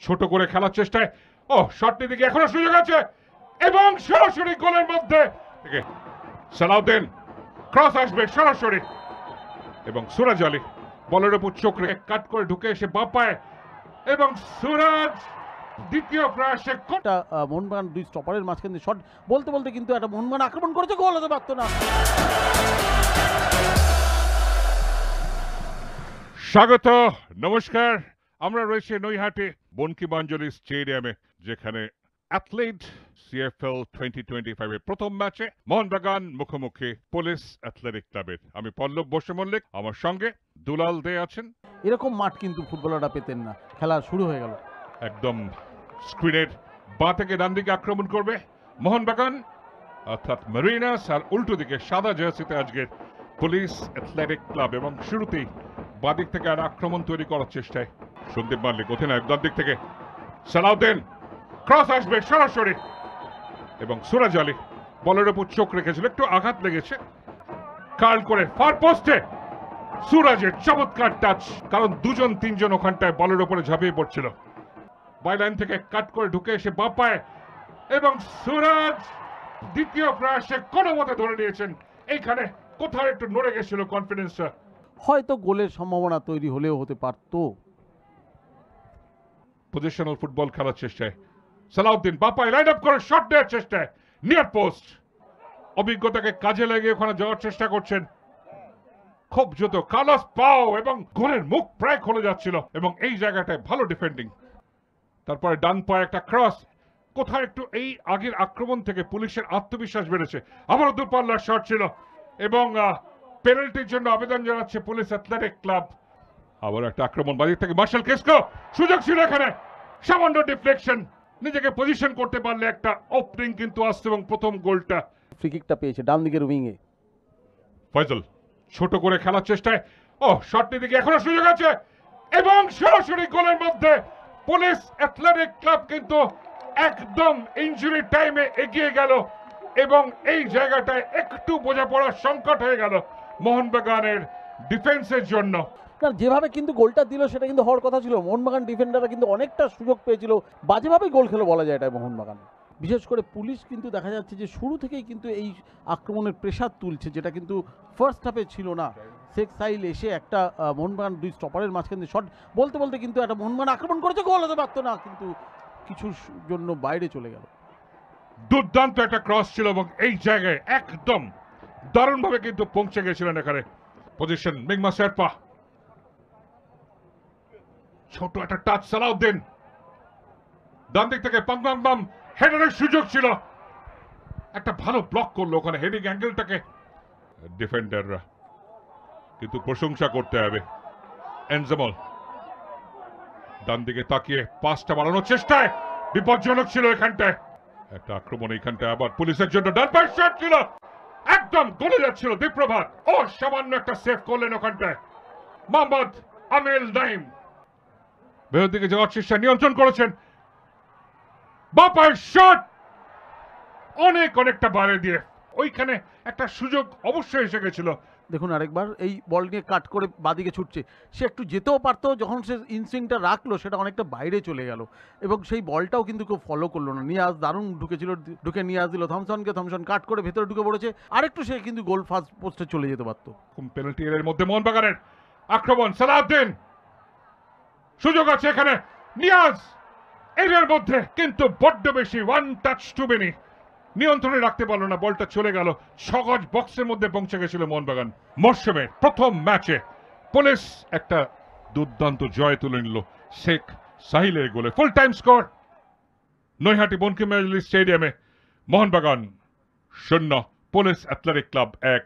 ছোট করে খেলার চেষ্টায় শটটি দিকে এখনো সুযোগ আছে এবং সরাসরি গোলের মধ্যে থেকে সালাউদ্দিন ক্রস আসবে সরাসরি এবং সুরাজ আলী বলের উপর চোখ রেখে কাট করে ঢুকে এসে বাঁ পায়ে এবং সুরাজ দ্বিতীয় প্রয়াসে মোহনবাগান দুই স্টপারের মাঝখানে শট বলতে বলতে কিন্তু একটা মোহনবাগান আক্রমণ করেছে, গোল হতে পারতো না। স্বাগত, নমস্কার। আমরা রয়েছে নৈহাটি বঙ্কিমাঞ্জলি স্টেডিয়ামে, যেখানে অ্যাথলেট সিএফএল 2025 এর প্রথম ম্যাচে মোহনবাগান মুখোমুখি পুলিশ অ্যাথলেটিক ক্লাবের। আমি পল্লব বসু মল্লিক, আমার সঙ্গে দুলাল দে আছেন। এরকম মাঠ কিন্তু ফুটবলাররা পেতেন না। খেলা শুরু হয়ে গেল। একদম স্ক্রিনের বাঁ থেকে ডান দিকে আক্রমণ করবে মোহনবাগান অর্থাৎ মেরিনাস, আর উল্টো দিকে সাদা জার্সিতে আজকের পুলিশ অ্যাথলেটিক ক্লাব। এবং শুরুতেই বাঁ দিক থেকে আর আক্রমণ তৈরি করার চেষ্টায় সন্দীপ মাল্লিক, অধিনায়ক। ডান দিক থেকে সালাউদ্দিন ক্রস আসবে সরাসরি এবং সুরাজ আলী বলের উপর চোখ রেখেছিল, একটু আঘাত লেগেছে, কার্ল করে ফার পোস্টে সুরাজের চমৎকার টাচ, কারণ দুজন তিনজন ওখানটায় বলের উপরে ঝাঁপিয়ে পড়ছিল। বাইলাইন থেকে কাট করে ঢুকে এসে বাঁ পায়ে এবং সুরাজ দ্বিতীয় প্রয়াসে কোনো মতে ধরে নিয়েছেন। এইখানে কোথাও একটু নড়ে গেছিল কনফিডেন্সটা, হয়তো গোলের সম্ভাবনা তৈরি হলেও হতে পারতো। পজিশনাল ফুটবল খেলার চেষ্টায় সালাউদ্দিন বাঁ পায়ে লাইন আপ করে শট দেওয়ার চেষ্টায় নিয়ার পোস্ট, অভিজ্ঞতাকে কাজে লাগিয়ে ওখানে যাওয়ার চেষ্টা করছেন খুব দ্রুত কার্লোস পাও, এবং গোলের মুখ প্রায় খুলে যাচ্ছিল এবং এই জায়গাটায় ভালো ডিফেন্ডিং। তারপরে ডান পায়ে একটা ক্রস, কোথায় একটু এই আগের আক্রমণ থেকে পুলিশের আত্মবিশ্বাস বেড়েছে। আবারও দূরপাল্লার শট ছিল এবং পেনাল্টির জন্য আবেদন জানাচ্ছে পুলিশ অ্যাথলেটিক ক্লাব। আবার একটা আক্রমণ বাদিক থেকে মার্শাল কেস্কো, সুযোগ ছিল এখানে, সামান্য ডিফ্লেকশন, নিজেকে পজিশন করতে পারলে একটা ওপেনিং কিন্তু আসছে এবং প্রথম গোলটা। ফ্রি কিকটা পেয়েছে ডান দিকের উইংয়ে। ফয়জল ছোট করে খেলার চেষ্টায় শটটি দিকে এখনো সুযোগ আছে এবং সরাসরি গোলের মধ্যে পুলিশ অ্যাথলেটিক ক্লাব কিন্তু একদম ইনজুরি টাইমে এগিয়ে গেল এবং এই জায়গাটায় একটু বোঝাপড়ার সংকট হয়ে গেল মোহনবাগানের ডিফেন্সের জন্য। যেভাবে কিন্তু গোলটা দিল সেটা কিন্তু হওয়ার কথা ছিল। মোহনবাগান ডিফেন্ডাররা কিন্তু অনেকটা সুযোগ পেয়েছিল, বাজেভাবেই গোল খেলো বলা যায় এটা মোহনবাগান। বিশেষ করে পুলিশ কিন্তু দেখা যাচ্ছে যে শুরু থেকেই কিন্তু এই আক্রমণের প্রেশার তুলছে, যেটা কিন্তু ফার্স্ট হাফে ছিল না। শেখ সাইল এসে একটা মোহনবাগান দুই স্টপারের মাঝখানে শট বলতে বলতে কিন্তু একটা মোহনবাগান আক্রমণ করেছে, গোল হতে পারতো না, কিন্তু কিছুর জন্য বাইরে চলে গেল। দুর্দান্ত একটা ক্রস ছিল এবং এই জায়গায় একদম দারুণভাবে কিন্তু পৌঁছে গেছিলেন এখানে পজিশন মিংমা শেরপা। ছোট একটা টাচ সালাউদ্দিন, ডান দিক থেকে পাংবাম হেডারের সুযোগ ছিল, একটা ভালো ব্লক করলো ওখানে হেডিং অ্যাঙ্গেলটাকে ডিফেন্ডাররা, কিন্তু প্রশংসা করতে হবে এনজামল। ডান দিকে তাকিয়ে পাসটা বাড়ানোর চেষ্টায় বিপজ্জনক ছিল এখানটায় একটা আক্রমণ। এইখানটায় আবার পুলিশের জন্য ডান পায়ের শট ছিল, একদম গলে যাচ্ছিল দীপ্রভাত, সামান্য একটা সেভ করলেন ওখানটায় মোহাম্মদ আমিল নাইম। ভেতর দিকে যাওয়ার চেষ্টা নিয়ন্ত্রণ করেছেন, বাঁ পায়ের শট অনেকটা বাইরে দিয়ে, ওইখানে একটা সুযোগ অবশ্যই এসে গেছিল। দেখুন আরেকবার এই বল নিয়ে কাট করে বাদিকে ছুটছে, সে একটু যেতেও পারতো, যখন সে ইনস্টিংটা রাখলো সেটা অনেকটা বাইরে চলে গেল এবং সেই বলটাও কিন্তু কেউ ফলো করলো না। নিয়াজ দারুণ ঢুকেছিল, ঢুকে নিয়াজ দিল থমসনকে, থমসন কাট করে ভেতরে ঢুকে পড়েছে, আরেকটু সে কিন্তু গোল ফার্স্ট পোস্টে চলে যেতে পারতো। পেনাল্টি এর মধ্যে মোহনবাগানের আক্রমণ, সালাউদ্দিন সুযোগ আছে এখানে, নিয়াজ এর মধ্যে কিন্তু বড্ড বেশি ওয়ান টাচ টু মেনি, নিয়ন্ত্রণে রাখতে পারলো না, বলটা চলে গেল, সহজ বক্সের মধ্যে পৌঁছে গেছিল মোহনবাগান। মরশুমের প্রথম ম্যাচে পুলিশ একটা দুর্দান্ত জয় তুলে নিল শেখ সাহিলের গোলে। ফুল টাইম স্কোর নৈহাটি বঙ্কিমাঞ্জলি স্টেডিয়ামে, মোহনবাগান 0, পুলিশ অ্যাথলেটিক ক্লাব 1।